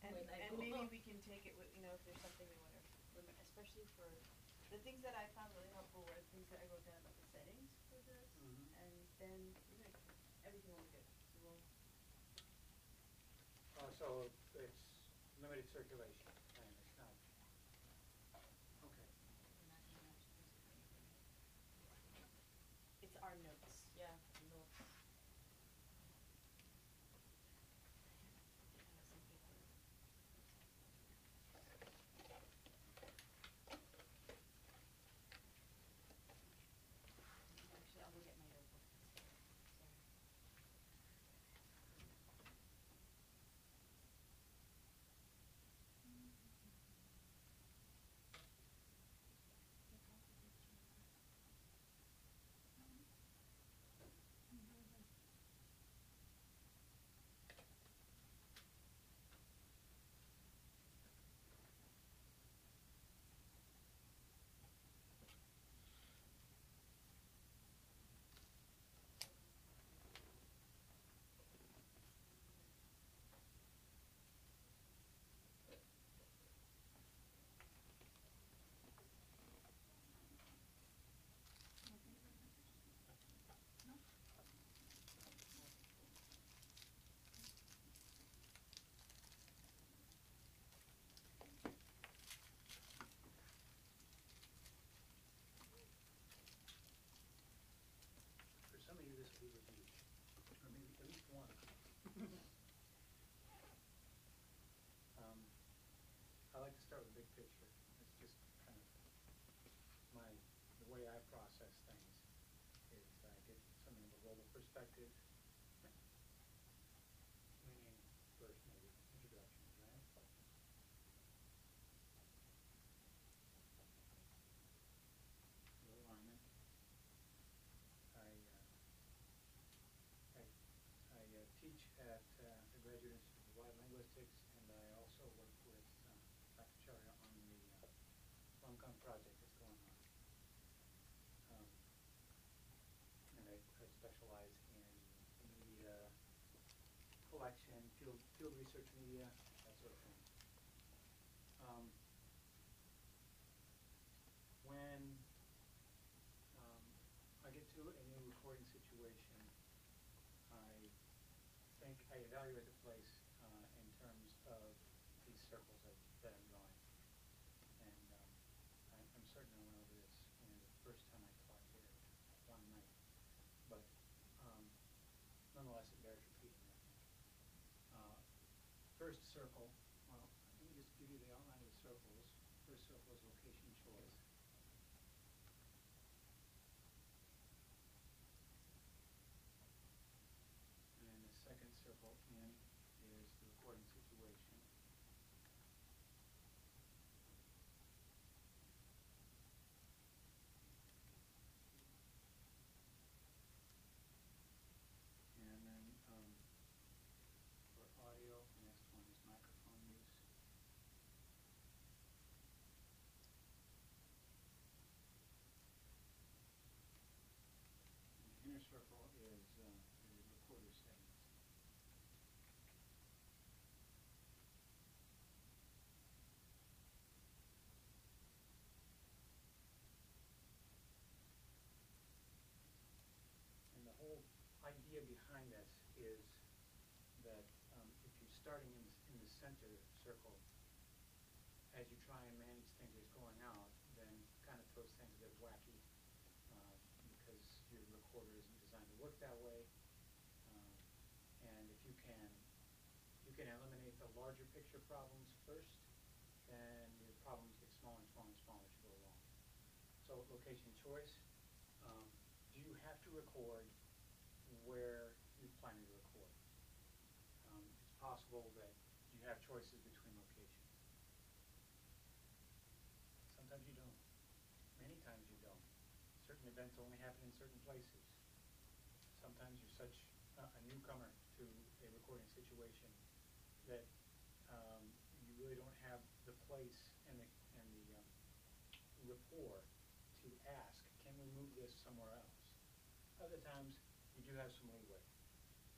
And maybe we can take it with, you know, if there's something we want to remember, especially for the things that I found really helpful were things that I wrote down about the settings for this, and then we're gonna everything will be good. So we'll. So it's limited circulation, and it's not. Okay. It's our notes, yeah, notes. Actually, I'll go get my notebook. Sorry. For some of you, this will be reviewed, or maybe at least one. I like to start with the big picture. It's just kind of the way I process things is I get something of a global perspective, meaning first maybe introduction, right? Alignment. I teach at the Graduate Institute of Applied Linguistics, and I also work with Dr. Charya on the Hong Kong project that's going on. And I specialize in media collection, field research media, that sort of thing. When I get to a new recording situation, I evaluate the place in terms of these circles that I'm drawing. And I'm certain I went over this the first time I taught here one night. But nonetheless, it bears repeating, I think. First circle, well, let me just give you the outline of the circles. First circle is location choice. And then the second circle in is the recording situation. And then for audio, the next one is microphone use. And the inner circle is the recorder settings. And the whole idea behind this is that if you're starting in the center circle, as you try and manage things that's going out, then kind of throws things a bit wacky because your recorder isn't designed to work that way. And if you can eliminate the larger picture problems first, then your problems get smaller and smaller and smaller as you go along. So location choice, do you have to record where you're planning to record? It's possible that you have choices between locations. Sometimes you don't. Many times you don't. Certain events only happen in certain places. Sometimes you're such a newcomer to a recording situation that you really don't have the place and the rapport to ask, can we move this somewhere else? Other times you do have some leeway,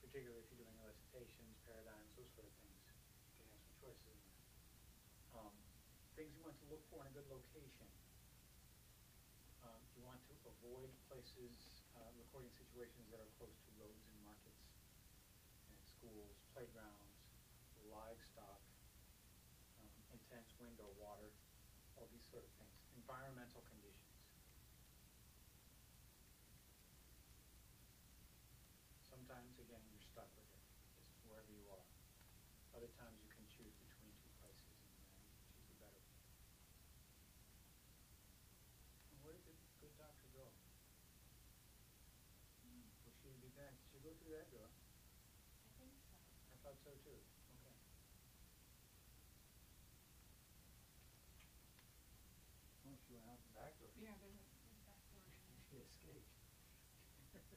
particularly if you're doing elicitations, paradigms, those sort of things. You can have some choices in there. Things you want to look for in a good location. You want to avoid places, recording situations that are close to roads and markets and schools, playgrounds, livestock, intense wind or water, all these sort of things. Environmental conditions. Sometimes, again, you're stuck with it, just wherever you are. Other times you can choose between two places and you can choose the better one. And where did the good doctor go? Will she be back? Did she go through that door? I think so. I thought so too. Okay. Oh, she went out the back door. Yeah, there's a back door. She escaped.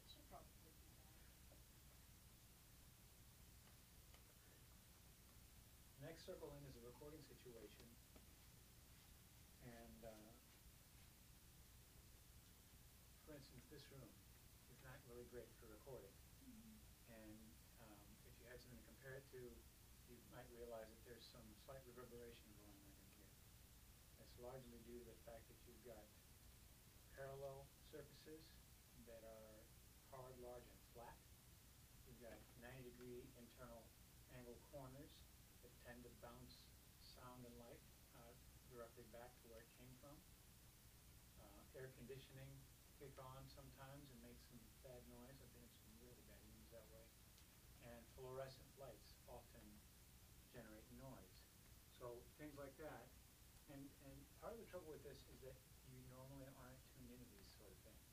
She'll probably be back. Next circle in is a recording situation, and for instance, this room is not really great for recording. And if you had something to compare it to, you might realize that there's some slight reverberation going on in here. That's largely due to the fact that you've got parallel surfaces that are hard, large, and flat. You've got 90-degree internal angled corners that tend to bounce sound and light directly back to where it came from. Air conditioning kick on sometimes and make some bad noise. I've been in some really bad rooms that way. And fluorescent lights often generate noise. So things like that. And part of the trouble with this is that you normally aren't tuned into these sort of things.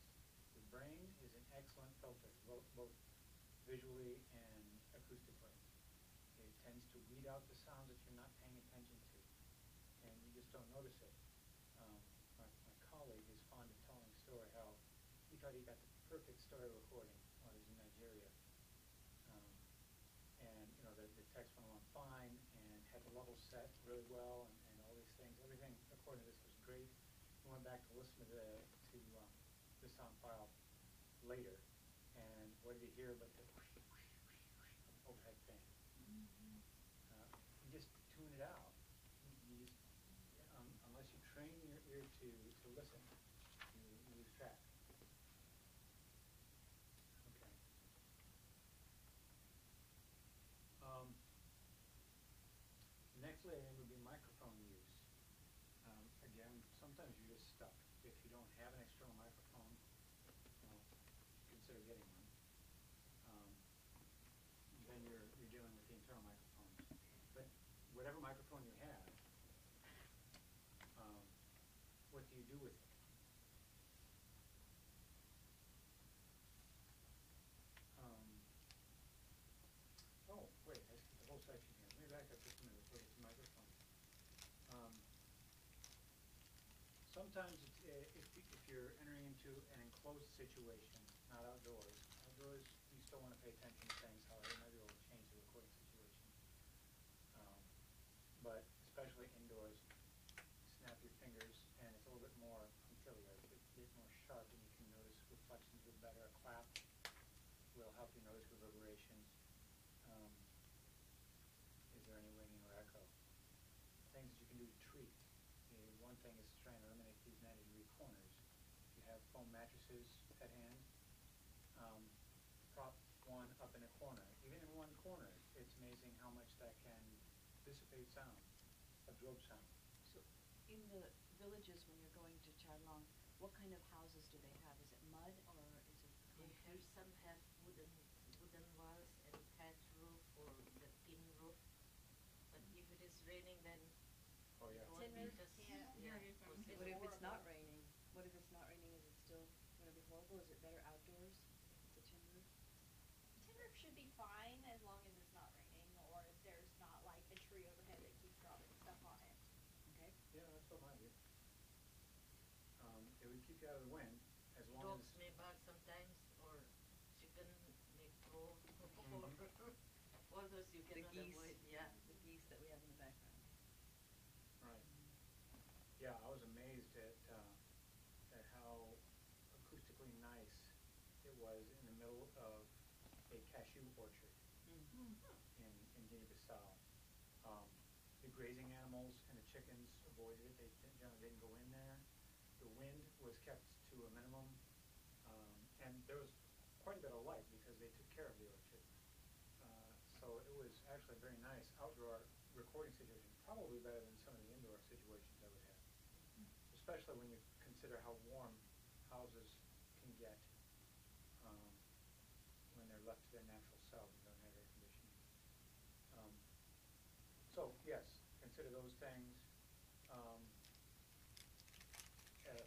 Your brain is an excellent filter, both visually and acoustically. It tends to weed out the sounds that you're not paying attention to, and you just don't notice it. My colleague is fond of telling a story how he thought he got the perfect story recording while he was in Nigeria. And you know, the text went along fine and had the level set really well and all these things. Everything according to this was great. He went back to listen to the sound file later, and what did he hear but the whoosh, whoosh, whoosh, whoosh of overhead fan. You just tune it out. You just, unless you train your ear to listen, you lose track. Okay. Next layer would be microphone use. Again, sometimes you're just stuck. If you don't have an external microphone, well, consider getting one. Then you're dealing with the internal microphones. But whatever microphone you have, what do you do with it? Oh, wait, I skipped the whole section here. Let me back up just a minute before we get to microphones. Sometimes if you're entering into an enclosed situation, not outdoors. Outdoors, you still want to pay attention to things, however, you might be able to change the recording situation. But especially indoors, snap your fingers, and it's a little bit more punctiliar, a bit more sharp, and you can notice reflections a bit better. A clap will help you notice reverberations. Is there any ringing or echo? Things that you can do to treat. One thing is to try and eliminate these 90-degree corners. If you have foam mattresses at hand, prop one up in a corner. Even in one corner, it's amazing how much that can dissipate sound, absorb sound. So, in the villages when you're going to Charlong, what kind of houses do they have? Is it mud or is it concrete? Some have wooden walls and thatch roof or the tin roof. But if it is raining, then Oh yeah. it won't be just What if it's not raining? What if it's not raining? Is it still going to be horrible? Is it better outdoors if it's a tin roof? Tin roof should be fine as long as it's not raining or if there's not like a tree overhead that keeps dropping stuff on it. Okay. Yeah, that's what mine do. It would keep you out of the wind as long dogs as may bark sometimes or chicken may crow all those you The cannot geese. avoid. Yeah. The geese that we have in the background. right. Yeah, I was amazed at how acoustically nice it was in the middle of a cashew orchard in Guinea-Bissau. grazing animals and the chickens avoided it. They generally didn't go in there. The wind was kept to a minimum, and there was quite a bit of light because they took care of the orchard. So it was actually a very nice outdoor recording situation, probably better than some of the indoor situations I would have, especially when you consider how warm houses can get when they're left to their natural selves and don't have air conditioning. So yes, consider those things.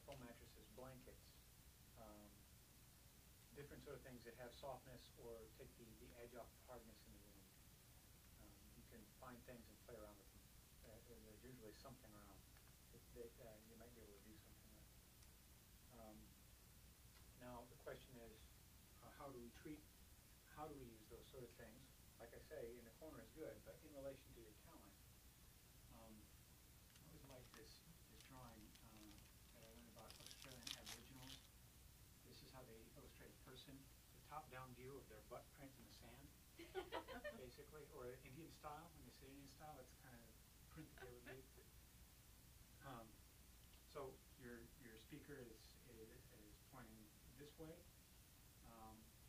Foam mattresses, blankets, different sort of things that have softness or take the edge off the hardness in the room. You can find things and play around with them. There's usually something around that you might be able to do something with. Now the question is, how do we use those sort of things? Like I say, in the corner is good, but in relation to your talent, I always like this drawing that I learned about Australian Aboriginals. This is how they illustrate a person. The top-down view of their butt print in the sand, basically, or Indian style. When they say Indian style, that's kind of the print that they would make. So your speaker is pointing this way,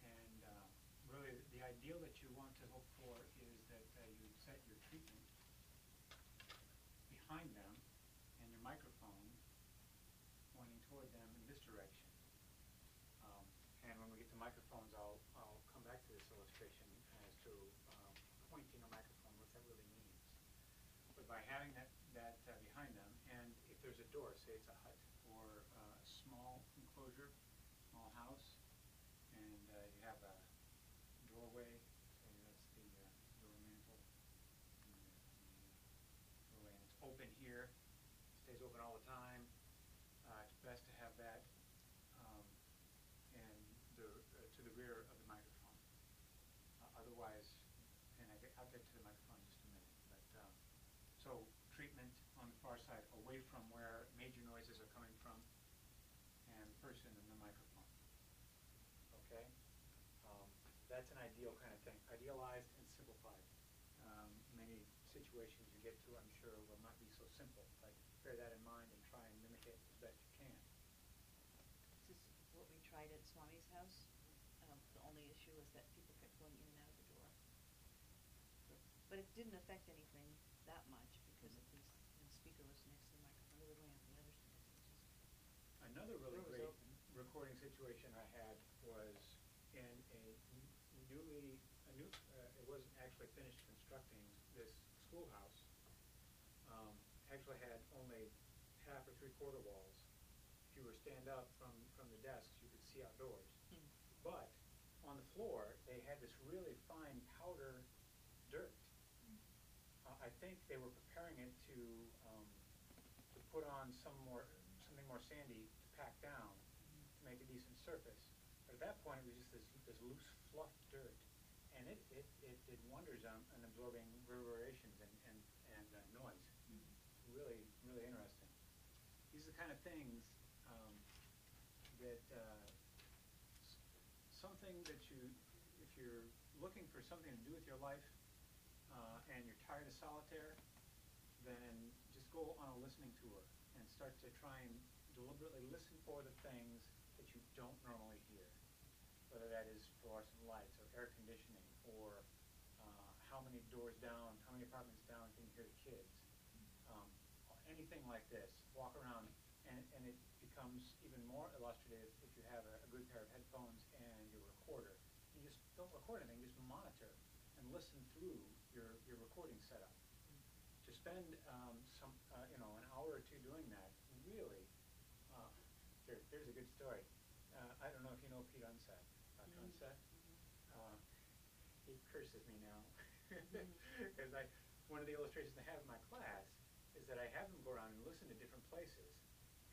and really the ideal that you want to hope for is that you set your treatment behind them and your microphone pointing toward them in this direction. And when we get to microphones, I'll come back to this illustration as to pointing a microphone, what that really means. But by having that behind them, and if there's a door, say it's a hut or a small enclosure, small house, and you have a doorway, say that's the door mantle, and the doorway, and it's open here, stays open all the time. It's best to have that to the rear of the microphone. Otherwise, and I'll get to the microphone in just a minute. But so treatment on the far side, away from where major noises are coming from, and the person and the microphone. Okay, that's an ideal kind of thing, idealized and simplified. Many situations you get to, I'm sure, will not be so simple, but bear that in mind and try and mimic it as best you can. This is what we tried at Swami's house. The only issue was that people kept going in and out of the door. But it didn't affect anything that much because at least the speaker was next to the microphone. They were going out the other side. Another really Door was great open. recording situation I had was in it wasn't actually finished constructing this schoolhouse. Actually had only half or three-quarter walls. If you were stand up from the desks, you could see outdoors. But on the floor, they had this really fine powder dirt. I think they were preparing it to put on something more sandy to pack down to make a decent surface. But at that point, it was just this loose fluff dirt, and it did wonders on absorbing reverberations and noise. Really, really interesting. These are the kind of things that something that if you're looking for something to do with your life and you're tired of solitaire, then just go on a listening tour and start to try and deliberately listen for the things that you don't normally hear, whether that is fluorescent lights or air conditioning or how many doors down, how many apartments down can you hear the kids. Anything like this, walk around, and it becomes even more illustrative if you have a good pair of headphones and your recorder. You just don't record anything, just monitor and listen through your recording setup. To spend an hour or two doing that, really, here's a good story. I don't know if you know Pete Unset, Dr. Unset. He curses me now because one of the illustrations I have in my class is that I have them go around and listen to different places,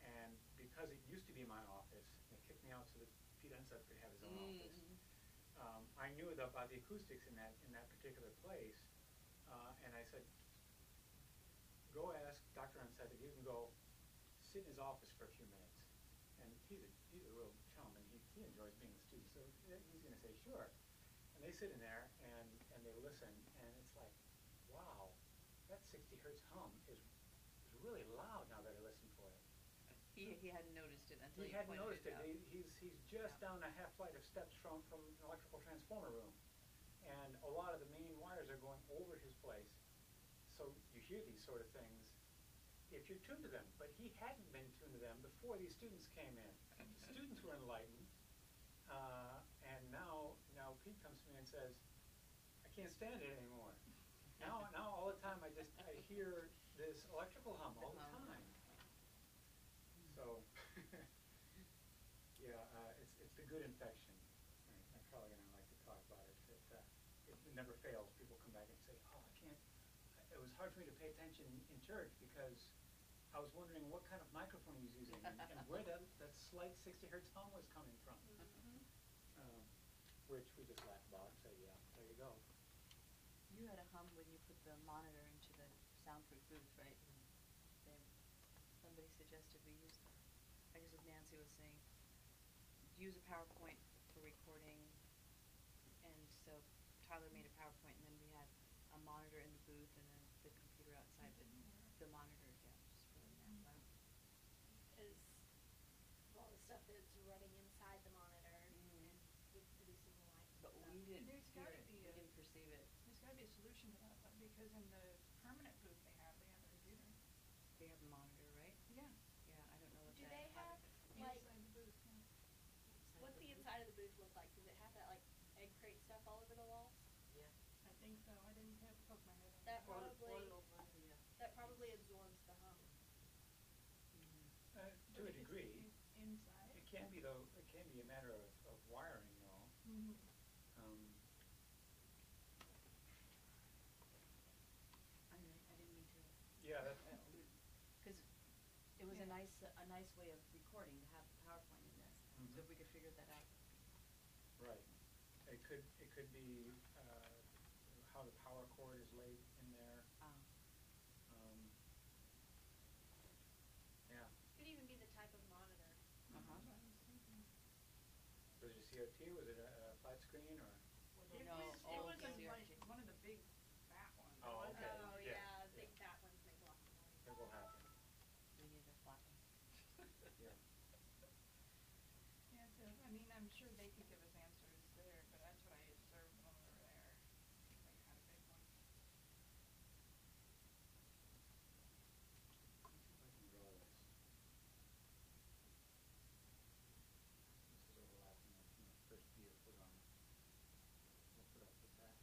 and because it used to be my office, they kicked me out so that Pete Unset could have his own office. I knew about the acoustics in that particular place, and I said, go ask Dr. Unset if you can go sit in his office for a few minutes. And he's a real chum, and he enjoys being a student, so he's going to say sure. And they sit in there and they listen, and it's like, wow, that's 60 hertz hum is really loud now that I listen for it. He hadn't noticed it until He you hadn't pointed noticed it. out. He's just down a half flight of steps from an electrical transformer room. And a lot of the main wires are going over his place. So you hear these sort of things if you're tuned to them. But he hadn't been tuned to them before these students came in. The students were enlightened. And now Pete comes to me and says, I can't stand it anymore. Now all the time I hear this electrical hum all the time. So, yeah, it's the good infection. I'm probably going to like to talk about it. It never fails. People come back and say, oh, I can't. It was hard for me to pay attention in church because I was wondering what kind of microphone he was using and where that slight 60 hertz hum was coming from. Which we just laugh about and say, yeah, there you go. You had a hum when you put the monitor into the soundproof booth, right? Somebody suggested we use, I guess what Nancy was saying, use a PowerPoint for recording, and so Tyler made a PowerPoint, and then we had a monitor in the booth, and then the computer outside, but the monitor, yeah, just really loud. Is all the stuff that's running inside the monitor and with producing the lights and But stuff. we didn't There's hear gotta it, be we a- didn't perceive it. There's gotta be a solution to that, though, because in the permanent booth they have a computer. They have a monitor, right? Yeah. Yeah, I don't know what Do that. they have, like, Inside the booth, yeah. what's the inside of the booth look like? Does it have that, like, egg crate stuff all over the walls? Yeah. I think so, I didn't have to poke my head in. That All probably, over, yeah. that probably absorbs the hum. To But a if it's degree. Inside. It can be, though. It can be a matter of wiring, though. Mm-hmm. I didn't mean to. Yeah, that's. Because it was Yeah. a nice way of recording to have the PowerPoint in there. So if we could figure that out. Right. It could be how the power cord is laid in there. Yeah. Could even be the type of monitor. Uh-huh. That's what I was thinking. Was it a CRT? Was it a flat screen or? It No, was, all it wasn't CRT. like one of the big fat ones. Oh, It okay. wasn't- Oh, Yeah, yeah, yeah. big fat ones make lots of noise. It will happen. We need a flat one. Yeah. Yeah, so, I mean, I'm sure they could give us answers there, but that's what I observed when we were there. They had a big one. Let's see if I can draw this. This is overlapping from the first view. Hold on. We'll put up with that.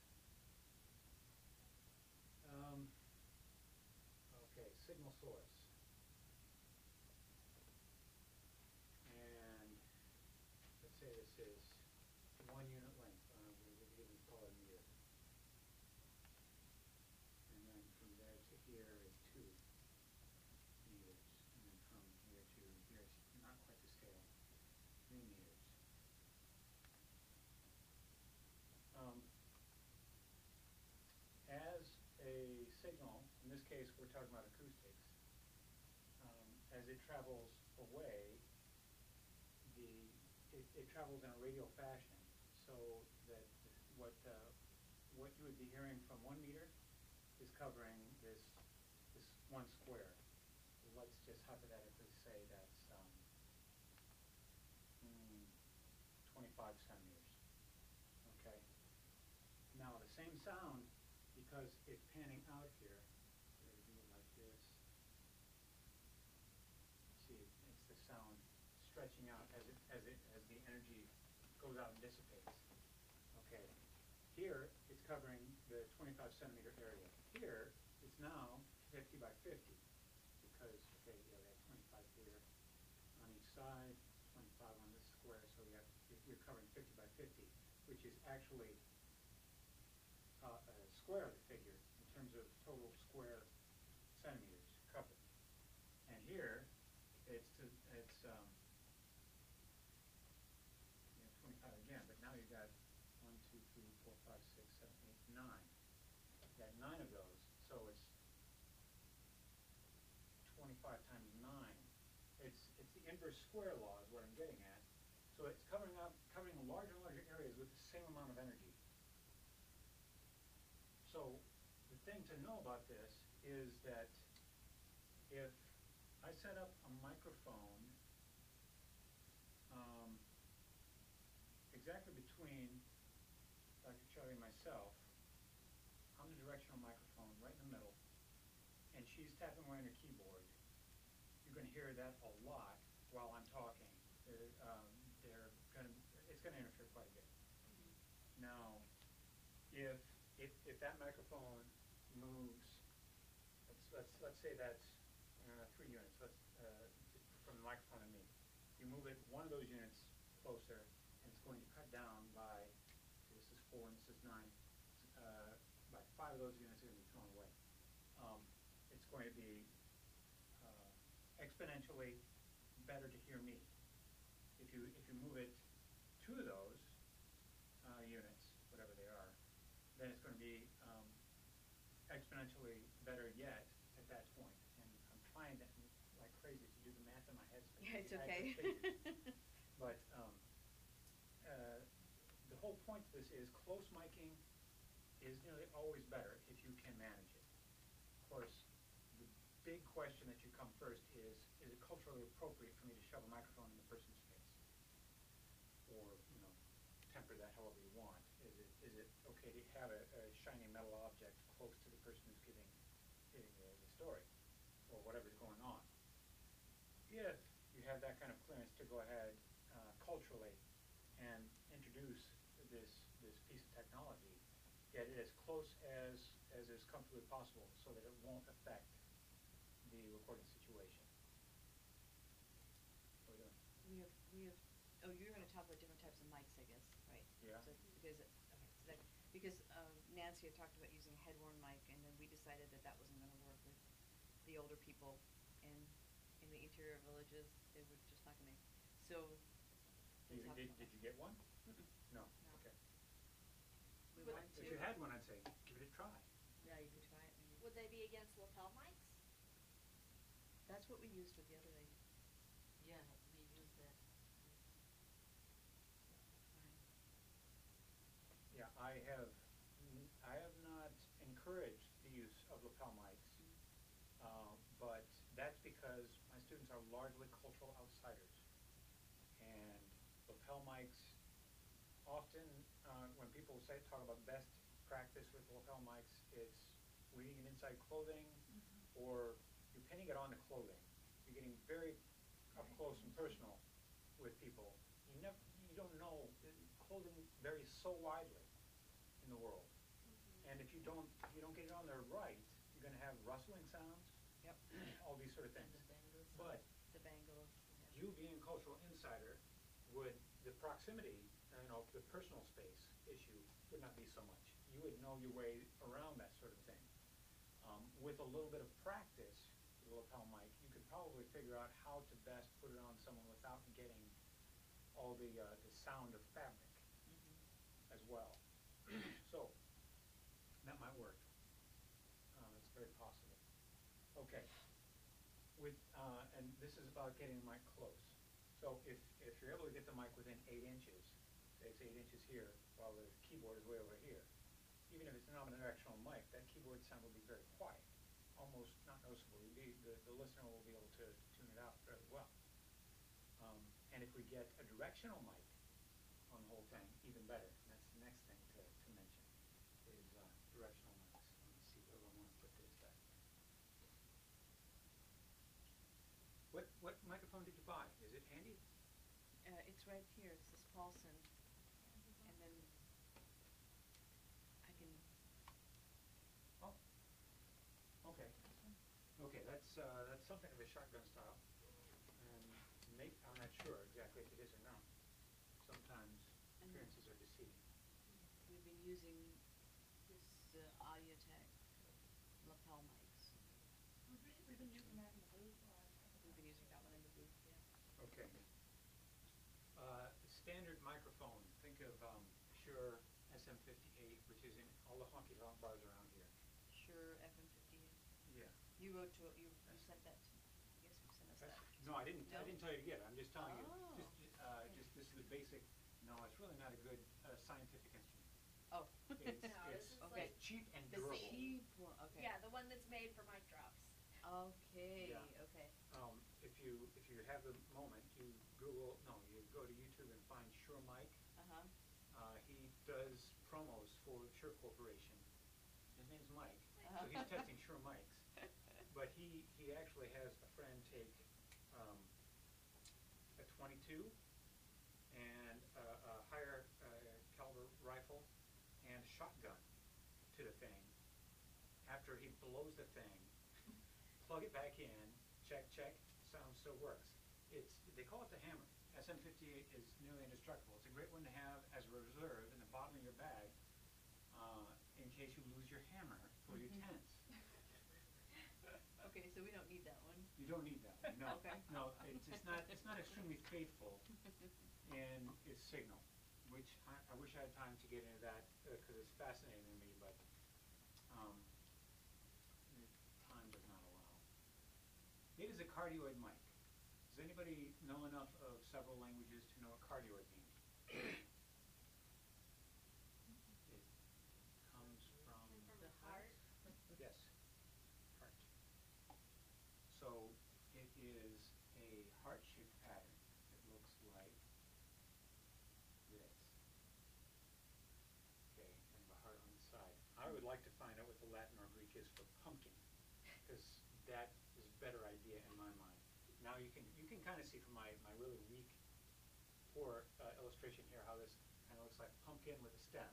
Okay, signal source. And let's say this is 1 unit length. We would even call it a meter. And then from there to here is 2 meters. And then from here to here is not quite the scale. 3 meters. As a signal, in this case we're talking about acoustics, as it travels away, it travels in a radial fashion, so that what you would be hearing from 1 meter is covering this 1 square. Let's just hypothetically say that's 25 centimeters. Okay. Now the same sound, because it's panning out here, we're going to do it like this. See, it's the sound stretching out as the energy goes out and dissipates. Okay. Here it's covering the 25 centimeter area. Here it's now 50 by 50 because okay, yeah, we have 25 here on each side, 25 on this square, so you're covering 50 by 50, which is actually a square of the figure in terms of total square centimeters covered. And here it's 25 again, but now you've got 1, 2, 3, 4, 5, 6, 7, 8, 9. You've got 9 of those, so it's 25 times 9. It's the inverse square law is what I'm getting at. So it's covering larger and larger areas with the same amount of energy. So the thing to know about this is that if I set up a microphone exactly between Dr. Charlie and myself, on the directional microphone right in the middle, and she's tapping away on her keyboard, you're going to hear that a lot while I'm talking. It's going to interfere quite a bit. Now, if that microphone moves, let's say that's 3 units. From the microphone and me. You move it one of those units closer, and it's going to cut down by. This is 4 and this is 9. By 5 of those units are going to be thrown away. It's going to be exponentially better to hear me. If you move it 2 of those units, whatever they are, then it's going to be exponentially better yet at that point. And I'm trying to, like crazy, to do the math in my head. Yeah, it's okay. But the whole point to this is close miking is nearly always better if you can manage it. Of course, the big question that should come first is it culturally appropriate for me to shove a microphone in the person's face? Or, temper that however you want. Is it okay to have a shiny metal object close to the person who's giving the story or whatever's going on? If you have that kind of clearance to go ahead culturally and introduce this piece of technology, get it as close as is comfortably possible so that it won't affect the recording situation. What are we doing? We have. Oh, you're going to talk about different types of mics, I guess, right? Yeah. So because Nancy had talked about using a head-worn mic, and then we decided that wasn't going to work with the older people in the interior villages. They were just not going to. So. Did you get one? Mm-mm. No. No. Okay. We Would- want to. If you had one, I'd say give it a try. Yeah, you can try it. Maybe. Would they be against lapel mics? That's what we used with the other lady. Yeah, we use that. Yeah, I have not encouraged the use of lapel mics, but that's because my students are largely cultural outsiders, and lapel mics often, when people talk about best practice with lapel mics, it's weaving it inside clothing, or you're pinning it onto clothing. You're getting very up close and personal with people. You don't know, clothing varies so widely in the world, and if you don't get it on there right, you're going to have rustling sounds. Yep. All these sort of things. The bangles. But The bangle. you being a cultural insider, the proximity, the personal space issue would not be so much. You would know your way around that sort of thing. With a little bit of practice with a lapel mic, you could probably figure out how to best put it on someone without getting all the sound of fabric as well. So that might work. It's very possible. Okay. And this is about getting the mic close. So if you're able to get the mic within 8 inches, say it's 8 inches here, while the keyboard is way over here, even if it's an omnidirectional mic, that keyboard sound will be very quiet, almost not noticeable. The listener will be able to tune it out fairly well. And if we get a directional mic on the whole thing, even better. And that's the next thing to mention is directional mics. Let me see where I want to put this back here. What microphone did you buy? Is it handy? It's right here. It says Paulson, and then I can. Oh. Okay. Okay, that's something of a shotgun style, and I'm not sure exactly if it is or not. Sometimes appearances are deceiving. We've been using this Audiotech lapel mics. We've been using that in the booth a lot. We've been using that one in the booth. Yeah. Okay. Standard microphone. Think of Shure SM58, which is in all the honky tonk bars around here. Sure, FM58. Yeah. You sent that. Yes, you sent us that. No, I didn't. No? I didn't tell you to get it. I'm just telling you. Oh. Just this is the basic. No, it's really not a good scientific instrument. Oh. It's, No, this is okay. it's cheap and The durable. cheap one. Okay. Yeah, the one that's made for my Okay, Yeah. okay. If you have the moment, you go to YouTube and find Sure Mike. Uh-huh. He does promos for Sure Corporation. His name's Mike, Uh-huh. so he's testing Sure Mikes. But he actually has a friend take a .22 and a higher caliber rifle and a shotgun to the thing. After he blows the thing, plug it back in, check, sound still works. They call it the hammer. SM58 is nearly indestructible. It's a great one to have as a reserve in the bottom of your bag in case you lose your hammer for your tents. Okay, so we don't need that one. You don't need that one, no. Okay. No, it's not extremely faithful in its signal, which I wish I had time to get into that because it's fascinating to me, but time does not allow. It is a cardioid mic. Does anybody know enough of several languages to know what cardioid means? It comes from The heart. yes, heart. So it is a heart-shaped pattern that looks like this. Okay, and the heart on the side. I would like to find out what the Latin or Greek is for pumpkin, because that is a better idea in my mind. Now you can kind of see from my really weak, poor illustration here how this kind of looks like pumpkin with a stem.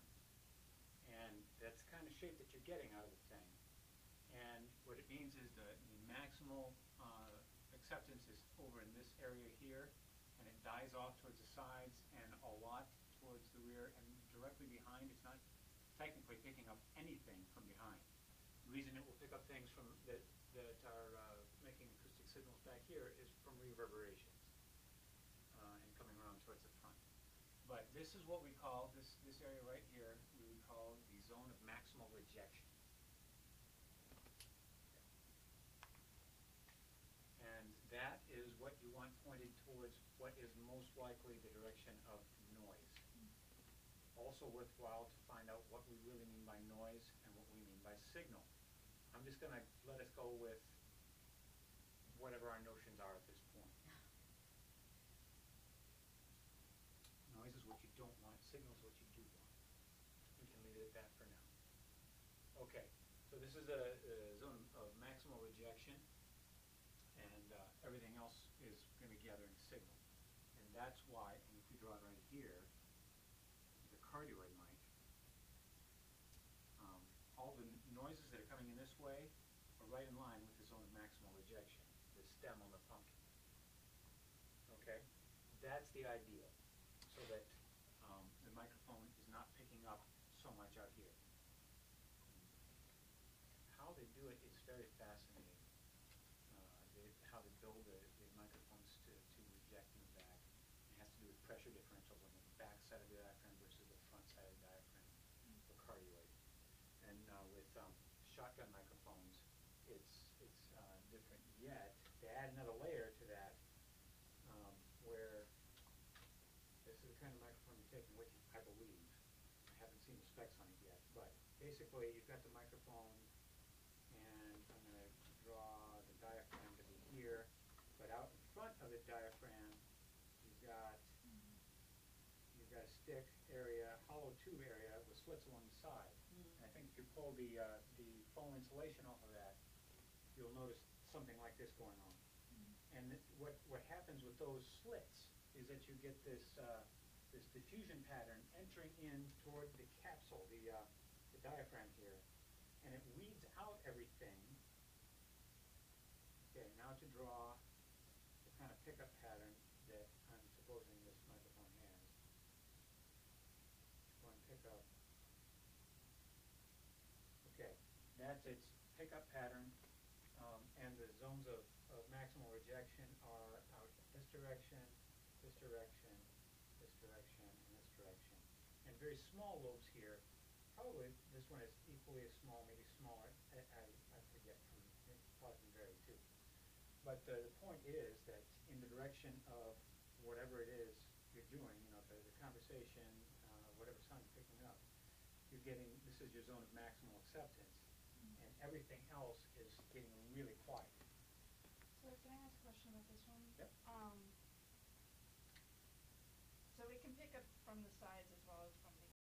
And that's the kind of shape that you're getting out of the thing. And what it means is the maximal acceptance is over in this area here, and it dies off towards the sides and a lot towards the rear, and directly behind it's not technically picking up anything from behind. The reason it will pick up things from that are making acoustic signals back here is from reverberations and coming around towards the front. But this is what we call, this area right here, we would call the zone of maximal rejection. And that is what you want pointed towards what is most likely the direction of noise. Also worthwhile to find out what we really mean by noise and what we mean by signal. I'm just going to let us go with whatever our notions are at this point. Noise is what you don't want, signal is what you do want. We can leave it at that for now. Okay, so this is a zone of maximal rejection, and everything else is going to be gathering signal. And that's why, and if we draw it right here, the cardioid mic, all the noises that are coming in this way are right in line with the zone of maximal rejection, the stem on the pumpkin. Okay? That's the ideal, so that the microphone is not picking up so much out here. How they do it is very fascinating. How they build the microphones to reject in the back. It has to do with pressure differentials on the back side of the diaphragm versus the front side of the diaphragm for cardioid. And with shotgun microphones, it's different yet. To add another layer to that, where this is the kind of microphone you're taking with you, I believe. I haven't seen the specs on it yet, but basically you've got the microphone, and I'm going to draw the diaphragm to be here, but out in front of the diaphragm, you've got a stick area, hollow tube area with slits along the side. And I think if you pull the foam insulation off of that, you'll notice something like this going on. And what happens with those slits is that you get this diffusion pattern entering in toward the capsule, the diaphragm here, and it weeds out everything. Okay, now to draw the kind of pickup pattern that I'm supposing this microphone has. One pickup. Okay, that's its pickup pattern, and the zones of maximal rejection are out this direction, this direction, this direction, and this direction. And very small lobes here. Probably this one is equally as small, maybe smaller. I forget, it probably can vary too. But the point is that in the direction of whatever it is you're doing, the conversation, whatever sound you're picking up, you're getting, this is your zone of maximal acceptance, and everything else is getting really quiet. from the sides as well as